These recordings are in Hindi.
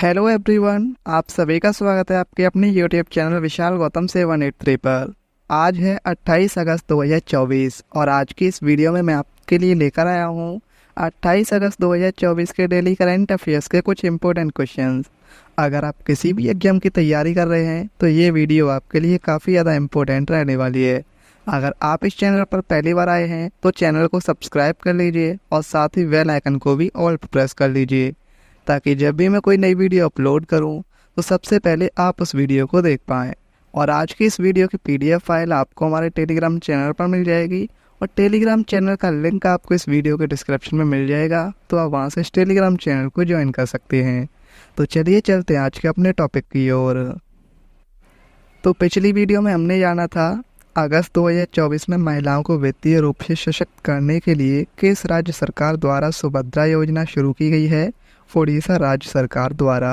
हेलो एवरीवन, आप सभी का स्वागत है आपके अपने यूट्यूब चैनल विशाल गौतम 783 पर। आज है 28 अगस्त 2024 और आज की इस वीडियो में मैं आपके लिए लेकर आया हूँ 28 अगस्त 2024 के डेली करंट अफेयर्स के कुछ इंपॉर्टेंट क्वेश्चंस। अगर आप किसी भी एग्जाम की तैयारी कर रहे हैं तो ये वीडियो आपके लिए काफ़ी ज़्यादा इम्पोर्टेंट रहने वाली है। अगर आप इस चैनल पर पहली बार आए हैं तो चैनल को सब्सक्राइब कर लीजिए और साथ ही बेल आइकन को भी ऑल पर प्रेस कर लीजिए, ताकि जब भी मैं कोई नई वीडियो अपलोड करूं तो सबसे पहले आप उस वीडियो को देख पाएँ। और आज की इस वीडियो की पीडीएफ फाइल आपको हमारे टेलीग्राम चैनल पर मिल जाएगी और टेलीग्राम चैनल का लिंक आपको इस वीडियो के डिस्क्रिप्शन में मिल जाएगा, तो आप वहां से इस टेलीग्राम चैनल को ज्वाइन कर सकते हैं। तो चलिए चलते हैं आज के अपने टॉपिक की ओर। तो पिछली वीडियो में हमने जाना था अगस्त 2024 में महिलाओं को वित्तीय रूप से सशक्त करने के लिए किस राज्य सरकार द्वारा सुभद्रा योजना शुरू की गई है। ओडिशा राज्य सरकार द्वारा।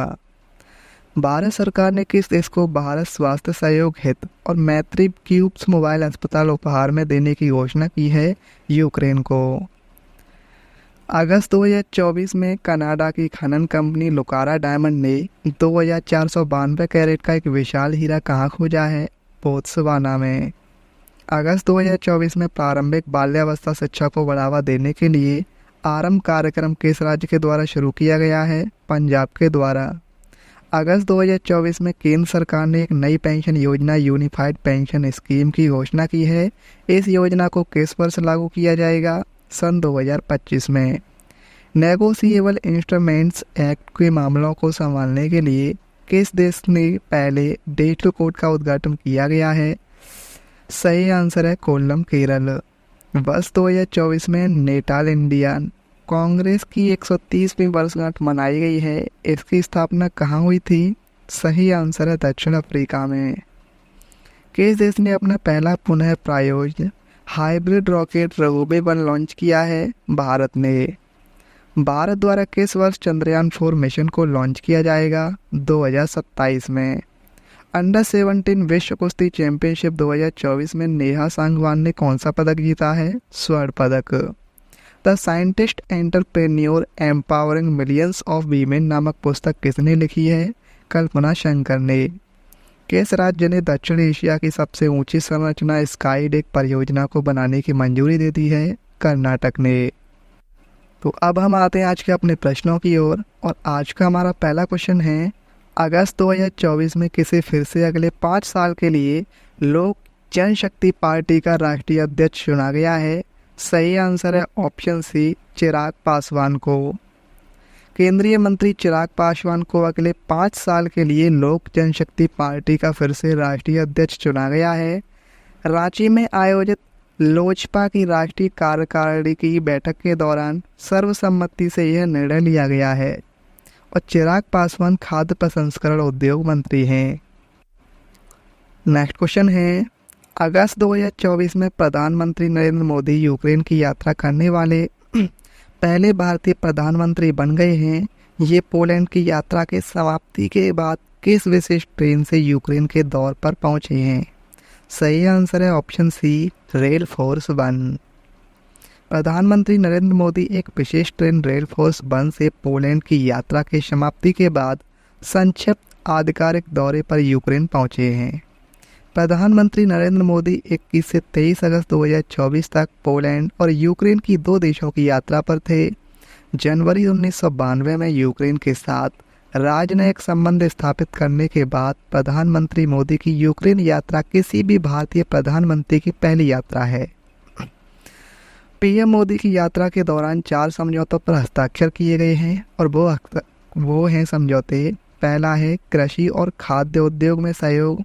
भारत सरकार ने किस देश को भारत स्वास्थ्य सहयोग हित और मैत्री क्यूब्स मोबाइल अस्पताल उपहार में देने की घोषणा की है। यूक्रेन को। अगस्त 2024 में कनाडा की खनन कंपनी लुकारा डायमंड ने 2492 कैरेट का एक विशाल हीरा कहाँ खोजा है। बोत्सवाना में। अगस्त 2024 में प्रारंभिक बाल्यावस्था शिक्षा को बढ़ावा देने के लिए आरंभ कार्यक्रम किस राज्य के द्वारा शुरू किया गया है। पंजाब के द्वारा। अगस्त 2024 में केंद्र सरकार ने एक नई पेंशन योजना यूनिफाइड पेंशन स्कीम की घोषणा की है। इस योजना को किस वर्ष लागू किया जाएगा। सन 2025 में। नेगोशिएबल इंस्ट्रूमेंट्स एक्ट के मामलों को संभालने के लिए किस देश ने पहले डिजिटल कोर्ट का उद्घाटन किया गया है। सही आंसर है कोल्लम, केरल। वर्ष 2024 में नेटाल इंडियन कांग्रेस की 130वीं वर्षगांठ मनाई गई है। इसकी स्थापना कहाँ हुई थी। सही आंसर है दक्षिण अफ्रीका में। किस देश ने अपना पहला पुनः प्रायोजित हाइब्रिड रॉकेट रघुबे-1 लॉन्च किया है। भारत ने। भारत द्वारा किस वर्ष चंद्रयान 4 मिशन को लॉन्च किया जाएगा। 2027 में। अंडर 17 विश्व कुश्ती चैंपियनशिप 2024 में नेहा सांगवान ने कौन सा पदक जीता है। स्वर्ण पदक। The scientist entrepreneur empowering millions of women नामक पुस्तक किसने लिखी है। कल्पना शंकर ने। किस राज्य ने दक्षिण एशिया की सबसे ऊंची संरचना स्काई डेक परियोजना को बनाने की मंजूरी दे दी है। कर्नाटक ने। तो अब हम आते हैं आज के अपने प्रश्नों की ओर और आज का हमारा पहला क्वेश्चन है अगस्त 2024 में किसे फिर से अगले 5 साल के लिए लोक जनशक्ति पार्टी का राष्ट्रीय अध्यक्ष चुना गया है। सही आंसर है ऑप्शन सी, चिराग पासवान को। केंद्रीय मंत्री चिराग पासवान को अगले 5 साल के लिए लोक जनशक्ति पार्टी का फिर से राष्ट्रीय अध्यक्ष चुना गया है। रांची में आयोजित लोजपा की राष्ट्रीय कार्यकारिणी की बैठक के दौरान सर्वसम्मति से यह निर्णय लिया गया है और चिराग पासवान खाद्य प्रसंस्करण उद्योग मंत्री हैं। नेक्स्ट क्वेश्चन है अगस्त 2024 में प्रधानमंत्री नरेंद्र मोदी यूक्रेन की यात्रा करने वाले पहले भारतीय प्रधानमंत्री बन गए हैं। ये पोलैंड की यात्रा के समाप्ति के बाद किस विशेष ट्रेन से यूक्रेन के दौर पर पहुंचे हैं। सही आंसर है ऑप्शन सी, रेल फोर्स 1। प्रधानमंत्री नरेंद्र मोदी एक विशेष ट्रेन रेल फोर्स 1 से पोलैंड की यात्रा के समाप्ति के बाद संक्षिप्त आधिकारिक दौरे पर यूक्रेन पहुंचे हैं। प्रधानमंत्री नरेंद्र मोदी 21 से 23 अगस्त 2024 तक पोलैंड और यूक्रेन की 2 देशों की यात्रा पर थे। जनवरी 1992 में यूक्रेन के साथ राजनयिक संबंध स्थापित करने के बाद प्रधानमंत्री मोदी की यूक्रेन यात्रा किसी भी भारतीय प्रधानमंत्री की पहली यात्रा है। पीएम मोदी की यात्रा के दौरान 4 समझौतों पर हस्ताक्षर किए गए हैं और वो हैं समझौते। पहला है कृषि और खाद्य उद्योग में सहयोग,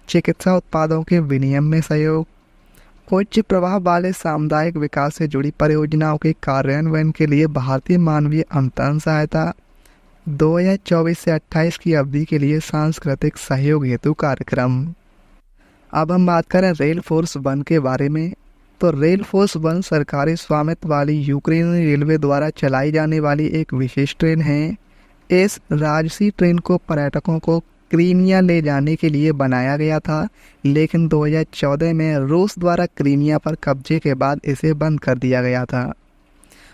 चिकित्सा उत्पादों के विनिमय में सहयोग, उच्च प्रभाव वाले सामुदायिक विकास से जुड़ी परियोजनाओं के कार्यान्वयन के लिए भारतीय मानवीय अंतरण सहायता, 2024 से 28 की अवधि के लिए सांस्कृतिक सहयोग हेतु कार्यक्रम। अब हम बात करें रेल फोर्स 1 के बारे में। तो रेल फोर्स 1 सरकारी स्वामित्व वाली यूक्रेनी रेलवे द्वारा चलाई जाने वाली एक विशेष ट्रेन है। इस राजसी ट्रेन को पर्यटकों को क्रीमिया ले जाने के लिए बनाया गया था, लेकिन 2014 में रूस द्वारा क्रीमिया पर कब्जे के बाद इसे बंद कर दिया गया था।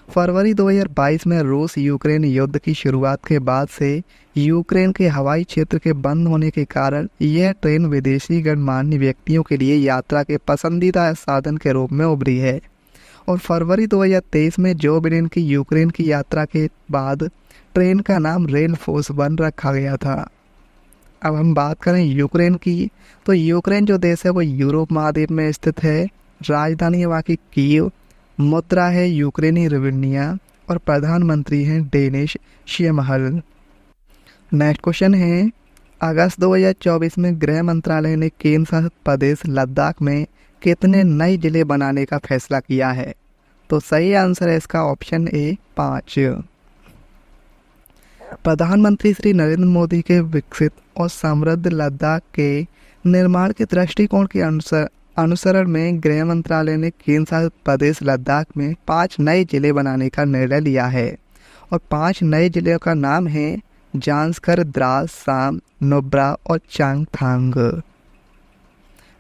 फरवरी 2022 में रूस यूक्रेन युद्ध की शुरुआत के बाद से यूक्रेन के हवाई क्षेत्र के बंद होने के कारण यह ट्रेन विदेशी गणमान्य व्यक्तियों के लिए यात्रा के पसंदीदा साधन के रूप में उभरी है। और फरवरी 2023 में जो बिडेन की यूक्रेन की यात्रा के बाद ट्रेन का नाम रेल फोर्स 1 रखा गया था। अब हम बात करें यूक्रेन की, तो यूक्रेन जो देश है वो यूरोप महाद्वीप में स्थित है। राजधानी है वहाँ की कीव, मुद्रा है यूक्रेनी रिवन्या और प्रधानमंत्री हैं डेनिश श्यमहल। नेक्स्ट क्वेश्चन है, अगस्त 2024 में गृह मंत्रालय ने केंद्र शासित प्रदेश लद्दाख में कितने नए जिले बनाने का फैसला किया है? तो सही आंसर है इसका ऑप्शन ए 5। प्रधानमंत्री श्री नरेंद्र मोदी के विकसित और समृद्ध लद्दाख के निर्माण के दृष्टिकोण के अनुसरण में गृह मंत्रालय ने केंद्र शासित प्रदेश लद्दाख में 5 नए जिले बनाने का निर्णय लिया है। और 5 नए जिलों का नाम है जांस्कर, द्रास, साम, नुब्रा और चांगथांग।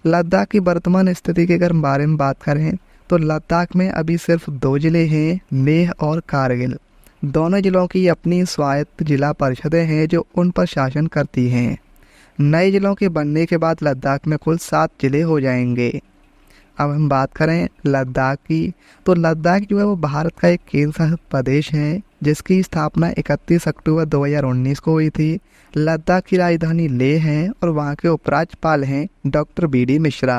लद्दाख की वर्तमान स्थिति के अगर बारे में बात करें तो लद्दाख में अभी सिर्फ 2 जिले हैं, लेह और कारगिल। दोनों जिलों की अपनी स्वायत्त जिला परिषदें हैं जो उन पर शासन करती हैं। नए जिलों के बनने के बाद लद्दाख में कुल 7 जिले हो जाएंगे। अब हम बात करें लद्दाख की, तो लद्दाख जो है वो भारत का एक केंद्र शासित प्रदेश है जिसकी स्थापना 31 अक्टूबर 2019 को हुई थी। लद्दाख की राजधानी लेह है और वहाँ के उपराज्यपाल हैं डॉक्टर BD मिश्रा।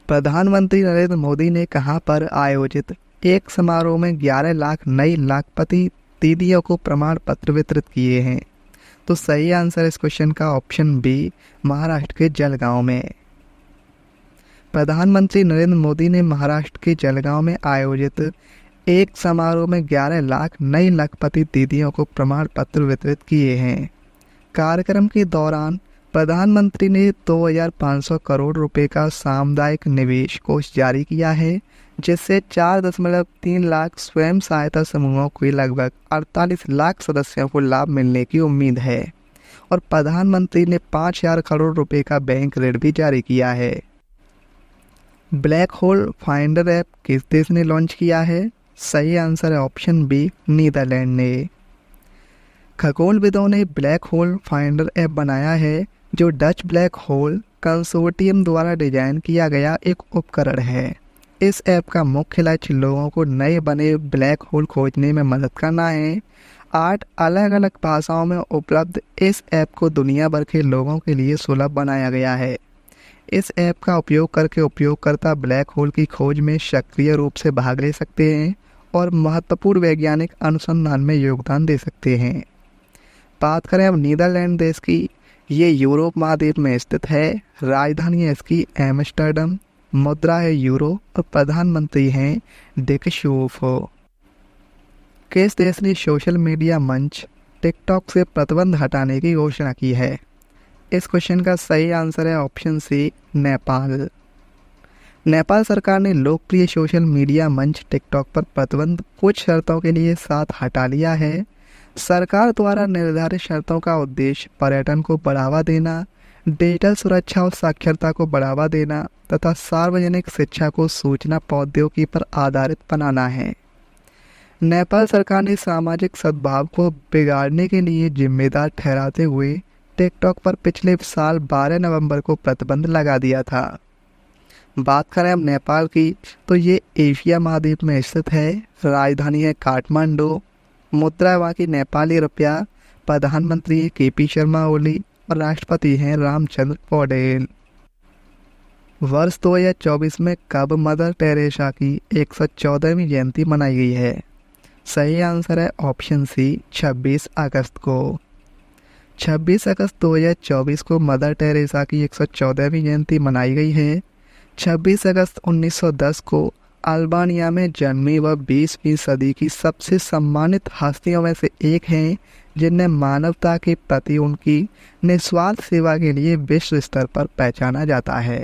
प्रधानमंत्री नरेंद्र मोदी ने कहाँ पर आयोजित एक समारोह में 11 लाख नई लाखपति दीदियों को प्रमाण पत्र वितरित किए हैं? तो सही आंसर इस क्वेश्चन का ऑप्शन बी, महाराष्ट्र के जलगांव में। प्रधानमंत्री नरेंद्र मोदी ने महाराष्ट्र के जलगांव में आयोजित एक समारोह में 11 लाख नई लाखपति दीदियों को प्रमाण पत्र वितरित किए हैं। कार्यक्रम के दौरान प्रधानमंत्री ने 2500 करोड़ रुपए का सामुदायिक निवेश कोष जारी किया है जिससे 4.3 लाख स्वयं सहायता समूहों के लगभग 48 लाख सदस्यों को लाभ मिलने की उम्मीद है। और प्रधानमंत्री ने 5000 करोड़ रुपए का बैंक ऋण भी जारी किया है। ब्लैक होल फाइंडर ऐप किस देश ने लॉन्च किया है? सही आंसर है ऑप्शन बी, नीदरलैंड ने। खगोलविदों ने ब्लैक होल फाइंडर ऐप बनाया है जो डच ब्लैक होल कंसोर्टियम द्वारा डिजाइन किया गया एक उपकरण है। इस ऐप का मुख्य लक्ष्य लोगों को नए बने ब्लैक होल खोजने में मदद करना है। 8 अलग अलग भाषाओं में उपलब्ध इस ऐप को दुनिया भर के लोगों के लिए सुलभ बनाया गया है। इस ऐप का उपयोग करके उपयोगकर्ता ब्लैक होल की खोज में सक्रिय रूप से भाग ले सकते हैं और महत्वपूर्ण वैज्ञानिक अनुसंधान में योगदान दे सकते हैं। बात करें अब नीदरलैंड देश की, ये यूरोप महाद्वीप में स्थित है। राजधानी है इसकी एम्स्टर्डम, मुद्रा है यूरो और प्रधानमंत्री हैं डिक शूफ। किस देश ने सोशल मीडिया मंच टिकटॉक से प्रतिबंध हटाने की घोषणा की है? इस क्वेश्चन का सही आंसर है ऑप्शन सी, नेपाल। नेपाल सरकार ने लोकप्रिय सोशल मीडिया मंच टिकटॉक पर प्रतिबंध कुछ शर्तों के लिए साथ हटा लिया है। सरकार द्वारा निर्धारित शर्तों का उद्देश्य पर्यटन को बढ़ावा देना, डिजिटल सुरक्षा और साक्षरता को बढ़ावा देना तथा सार्वजनिक शिक्षा को सूचना प्रौद्योगिकी पर आधारित बनाना है। नेपाल सरकार ने सामाजिक सद्भाव को बिगाड़ने के लिए जिम्मेदार ठहराते हुए टिकटॉक पर पिछले साल 12 नवंबर को प्रतिबंध लगा दिया था। बात करें अब नेपाल की, तो ये एशिया महाद्वीप में स्थित है। राजधानी है काठमांडू, मुद्रा वहाँ की नेपाली रुपया, प्रधानमंत्री KP शर्मा ओली और राष्ट्रपति हैं रामचंद्र पौडेल। वर्ष 2024 में कब मदर टेरेसा की 114वीं जयंती मनाई गई है? सही आंसर है ऑप्शन सी, 26 अगस्त को। 26 अगस्त 2024 को मदर टेरेसा की 114वीं जयंती मनाई गई है। 26 अगस्त 1910 को अल्बानिया में जन्मी वह 20वीं सदी की सबसे सम्मानित हस्तियों में से एक हैं जिन्हें मानवता के प्रति उनकी निस्वार्थ सेवा के लिए विश्व स्तर पर पहचाना जाता है।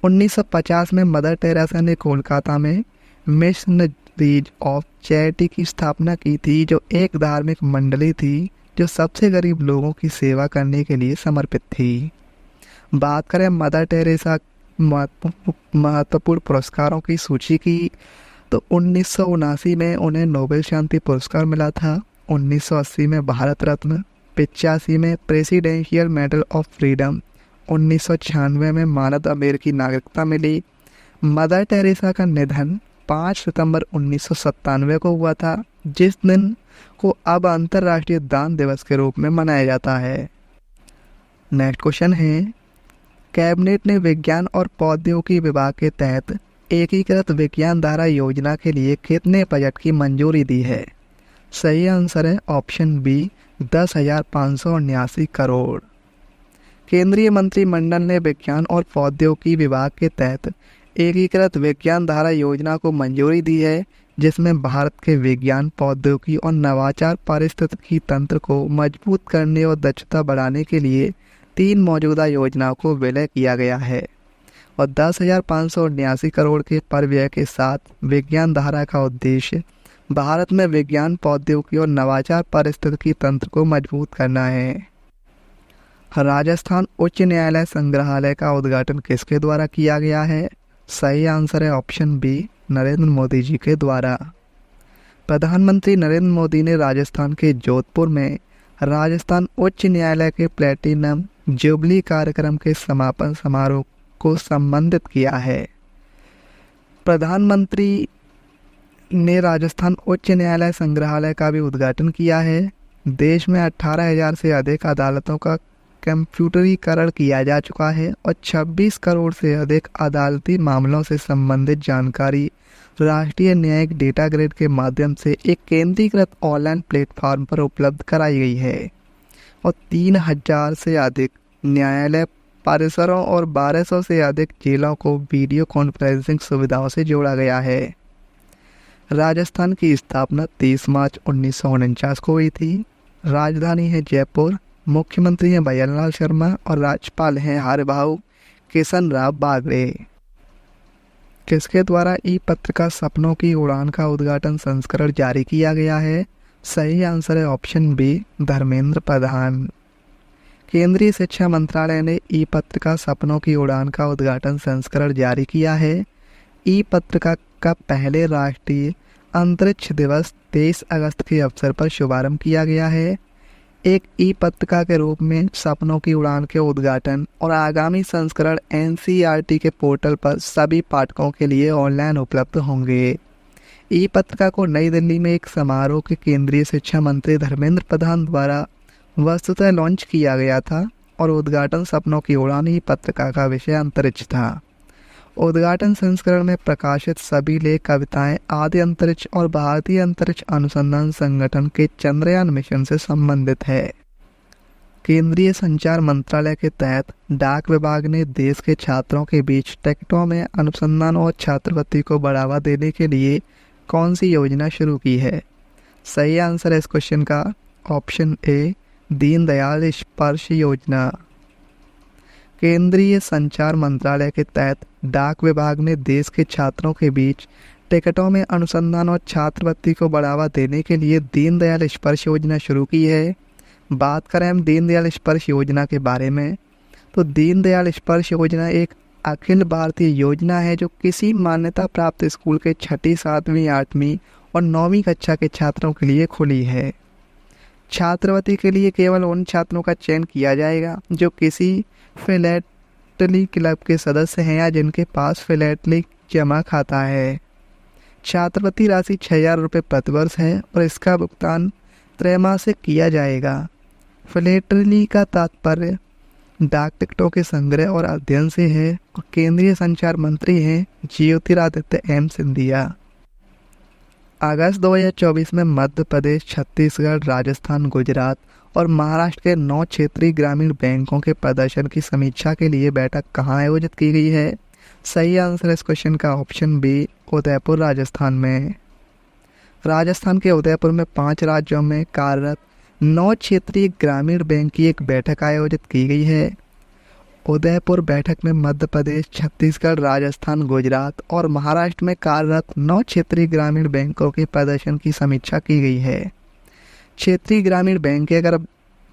1950 में मदर टेरेसा ने कोलकाता में मिशनरीज ऑफ चैरिटी की स्थापना की थी जो एक धार्मिक मंडली थी जो सबसे गरीब लोगों की सेवा करने के लिए समर्पित थी। बात करें मदर टेरेसा महत्वपूर्ण पुरस्कारों की सूची की, तो 1979 में उन्हें नोबेल शांति पुरस्कार मिला था, 1980 में भारत रत्न, 85 में प्रेसिडेंशियल मेडल ऑफ फ्रीडम, 1996 में मानद अमेरिकी नागरिकता मिली। मदर टेरेसा का निधन 5 सितंबर 1997 को हुआ था, जिस दिन को अब अंतर्राष्ट्रीय दान दिवस के रूप में मनाया जाता है। नेक्स्ट क्वेश्चन है, कैबिनेट ने विज्ञान और प्रौद्योगिकी विभाग के तहत एकीकृत विज्ञान धारा योजना के लिए कितने बजट की मंजूरी दी है? सही आंसर है ऑप्शन बी 10,579 करोड़। केंद्रीय मंत्रिमंडल ने विज्ञान और प्रौद्योगिकी विभाग के तहत एकीकृत विज्ञान धारा योजना को मंजूरी दी है, जिसमें भारत के विज्ञान, प्रौद्योगिकी और नवाचार पारिस्थितिकी तंत्र को मजबूत करने और दक्षता बढ़ाने के लिए 3 मौजूदा योजनाओं को विलय किया गया है और 10,579 करोड़ के परिव्यय के साथ विज्ञान धारा का उद्देश्य भारत में विज्ञान, प्रौद्योगिकी और नवाचार पारिस्थितिकी तंत्र को मजबूत करना है। राजस्थान उच्च न्यायालय संग्रहालय का उद्घाटन किसके द्वारा किया गया है? सही आंसर है ऑप्शन बी नरेंद्र मोदी जी के द्वारा। प्रधानमंत्री नरेंद्र मोदी ने राजस्थान के जोधपुर में राजस्थान उच्च न्यायालय के प्लेटिनम जुबली कार्यक्रम के समापन समारोह को संबोधित किया है। प्रधानमंत्री ने राजस्थान उच्च न्यायालय संग्रहालय का भी उद्घाटन किया है। देश में 18,000 से अधिक अदालतों का कंप्यूटरीकरण किया जा चुका है और 26 करोड़ से अधिक अदालती मामलों से संबंधित जानकारी राष्ट्रीय न्यायिक डेटा ग्रिड के माध्यम से एक केंद्रीकृत ऑनलाइन प्लेटफॉर्म पर उपलब्ध कराई गई है और 3,000 से अधिक न्यायालय परिसरों और 1,200 से अधिक जेलों को वीडियो कॉन्फ्रेंसिंग सुविधाओं से जोड़ा गया है। राजस्थान की स्थापना 30 मार्च 1949 को हुई थी। राजधानी है जयपुर, मुख्यमंत्री हैं भैयालाल शर्मा और राज्यपाल हैं हरिभाऊ किशन राव बागड़े। किसके द्वारा ई पत्रिका सपनों की उड़ान का उद्घाटन संस्करण जारी किया गया है? सही आंसर है ऑप्शन बी धर्मेंद्र प्रधान। केंद्रीय शिक्षा मंत्रालय ने ई पत्रिका सपनों की उड़ान का उद्घाटन संस्करण जारी किया है। ई पत्रिका का पहले राष्ट्रीय अंतरिक्ष दिवस 23 अगस्त के अवसर पर शुभारंभ किया गया है। एक ई पत्रिका के रूप में सपनों की उड़ान के उद्घाटन और आगामी संस्करण एनसीईआरटी के पोर्टल पर सभी पाठकों के लिए ऑनलाइन उपलब्ध होंगे। ई पत्रिका को नई दिल्ली में एक समारोह के केंद्रीय शिक्षा मंत्री धर्मेंद्र प्रधान द्वारा वस्तुतः लॉन्च किया गया था और उद्घाटन सपनों की उड़ान ई पत्रिका का विषय अंतरिक्ष था। उद्घाटन संस्करण में प्रकाशित सभी लेख, कविताएं आदि अंतरिक्ष और भारतीय अंतरिक्ष अनुसंधान संगठन के चंद्रयान मिशन से संबंधित है। केंद्रीय संचार मंत्रालय के तहत डाक विभाग ने देश के छात्रों के बीच टिकटों में अनुसंधान और छात्रवृत्ति को बढ़ावा देने के लिए कौन सी योजना शुरू की है? सही आंसर है इस क्वेश्चन का ऑप्शन ए दीनदयाल स्पर्श योजना। केंद्रीय संचार मंत्रालय के तहत डाक विभाग ने देश के छात्रों के बीच टिकटों में अनुसंधान और छात्रवृत्ति को बढ़ावा देने के लिए दीनदयाल स्पर्श योजना शुरू की है। बात करें हम दीनदयाल स्पर्श योजना के बारे में, तो दीनदयाल स्पर्श योजना एक अखिल भारतीय योजना है जो किसी मान्यता प्राप्त स्कूल के 6ठी, 7वीं, 8वीं और 9वीं कक्षा के छात्रों के लिए खुली है। छात्रवृत्ति के लिए केवल उन छात्रों का चयन किया जाएगा जो किसी फिलैटली क्लब के सदस्य हैं या जिनके पास फिलैटली जमा खाता है। छात्रवृत्ति राशि 6,000 रुपये प्रतिवर्ष है और इसका भुगतान त्रैमासिक किया जाएगा। फिलैटली का तात्पर्य डाक टिकटों के संग्रह और अध्ययन से है और केंद्रीय संचार मंत्री हैं ज्योतिरादित्य एम सिंधिया। अगस्त 2024 में मध्य प्रदेश, छत्तीसगढ़, राजस्थान, गुजरात और महाराष्ट्र के 9 क्षेत्रीय ग्रामीण बैंकों के प्रदर्शन की समीक्षा के लिए बैठक कहाँ आयोजित की गई है? सही आंसर इस क्वेश्चन का ऑप्शन बी उदयपुर, राजस्थान में। राजस्थान के उदयपुर में 5 राज्यों में कार्यरत 9 क्षेत्रीय ग्रामीण बैंक की एक बैठक आयोजित की गई है। उदयपुर बैठक में मध्य प्रदेश, छत्तीसगढ़, राजस्थान, गुजरात और महाराष्ट्र में कार्यरत 9 क्षेत्रीय ग्रामीण बैंकों के प्रदर्शन की समीक्षा की गई है। क्षेत्रीय ग्रामीण बैंक के अगर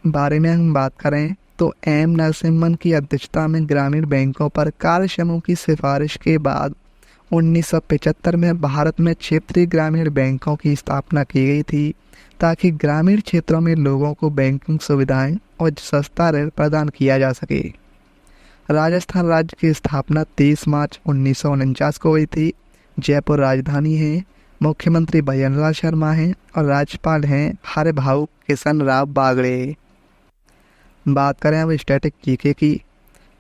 बारे में हम बात करें तो एम नरसिम्हन की अध्यक्षता में ग्रामीण बैंकों पर कार्य समूह की सिफारिश के बाद 1975 में भारत में क्षेत्रीय ग्रामीण बैंकों की स्थापना की गई थी ताकि ग्रामीण क्षेत्रों में लोगों को बैंकिंग सुविधाएं और सस्ता ऋण प्रदान किया जा सके। राजस्थान राज्य की स्थापना 30 मार्च 1949 को हुई थी। जयपुर राजधानी है। मुख्यमंत्री भजनलाल शर्मा हैं और राज्यपाल हैं हरिभाऊ किशन राव बागड़े। बात करें अब स्टैटिक जीके की।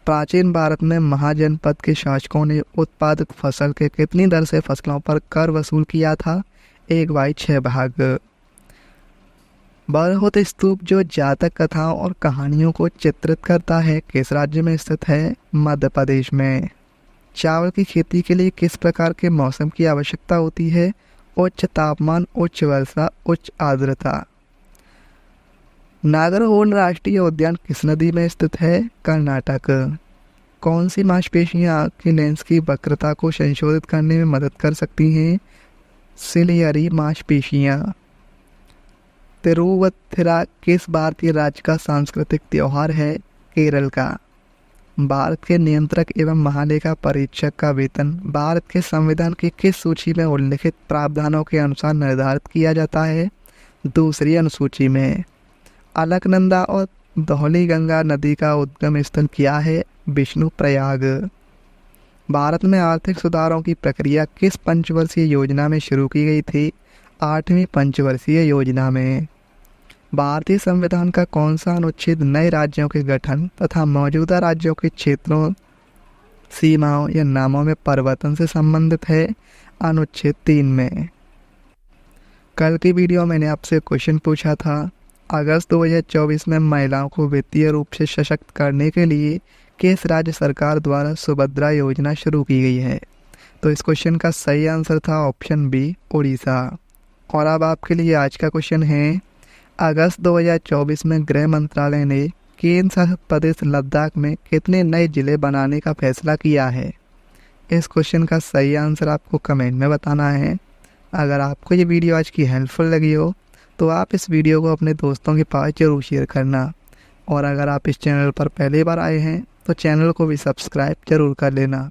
प्राचीन भारत में महाजनपद के शासकों ने उत्पादित फसल के कितनी दर से फसलों पर कर वसूल किया था? 1/6 भाग। बरहुत स्तूप जो जातक कथाओं और कहानियों को चित्रित करता है किस राज्य में स्थित है? मध्य प्रदेश में। चावल की खेती के लिए किस प्रकार के मौसम की आवश्यकता होती है? उच्च तापमान, उच्च वर्षा, उच्च आर्द्रता। नागरहोल राष्ट्रीय उद्यान किस नदी में स्थित है? कर्नाटक। कौन सी मांसपेशियां आँख की लेंस की वक्रता को संशोधित करने में मदद कर सकती हैं? सिलियरी मांसपेशियां। तिरुवथिरा किस भारतीय राज्य का सांस्कृतिक त्योहार है? केरल का। भारत के नियंत्रक एवं महालेखा परीक्षक का वेतन भारत के संविधान की किस सूची में उल्लिखित प्रावधानों के अनुसार निर्धारित किया जाता है? दूसरी अनुसूची में। अलकनंदा और धौली गंगा नदी का उद्गम स्थल क्या है? विष्णु प्रयाग। भारत में आर्थिक सुधारों की प्रक्रिया किस पंचवर्षीय योजना में शुरू की गई थी? 8वीं पंचवर्षीय योजना में। भारतीय संविधान का कौन सा अनुच्छेद नए राज्यों के गठन तथा मौजूदा राज्यों के क्षेत्रों, सीमाओं या नामों में परिवर्तन से संबंधित है? अनुच्छेद 3 में। कल की वीडियो मैंने आपसे क्वेश्चन पूछा था, अगस्त 2024 में महिलाओं को वित्तीय रूप से सशक्त करने के लिए किस राज्य सरकार द्वारा सुभद्रा योजना शुरू की गई है? तो इस क्वेश्चन का सही आंसर था ऑप्शन बी, उड़ीसा। और अब आपके लिए आज का क्वेश्चन है, अगस्त 2024 में गृह मंत्रालय ने केंद्र शासित प्रदेश लद्दाख में कितने नए जिले बनाने का फैसला किया है? इस क्वेश्चन का सही आंसर आपको कमेंट में बताना है। अगर आपको ये वीडियो आज की हेल्पफुल लगी हो तो आप इस वीडियो को अपने दोस्तों के पास जरूर शेयर करना। और अगर आप इस चैनल पर पहली बार आए हैं तो चैनल को भी सब्सक्राइब जरूर कर लेना।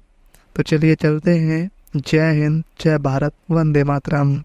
तो चलिए चलते हैं। जय हिंद, जय भारत, वंदे मातरम।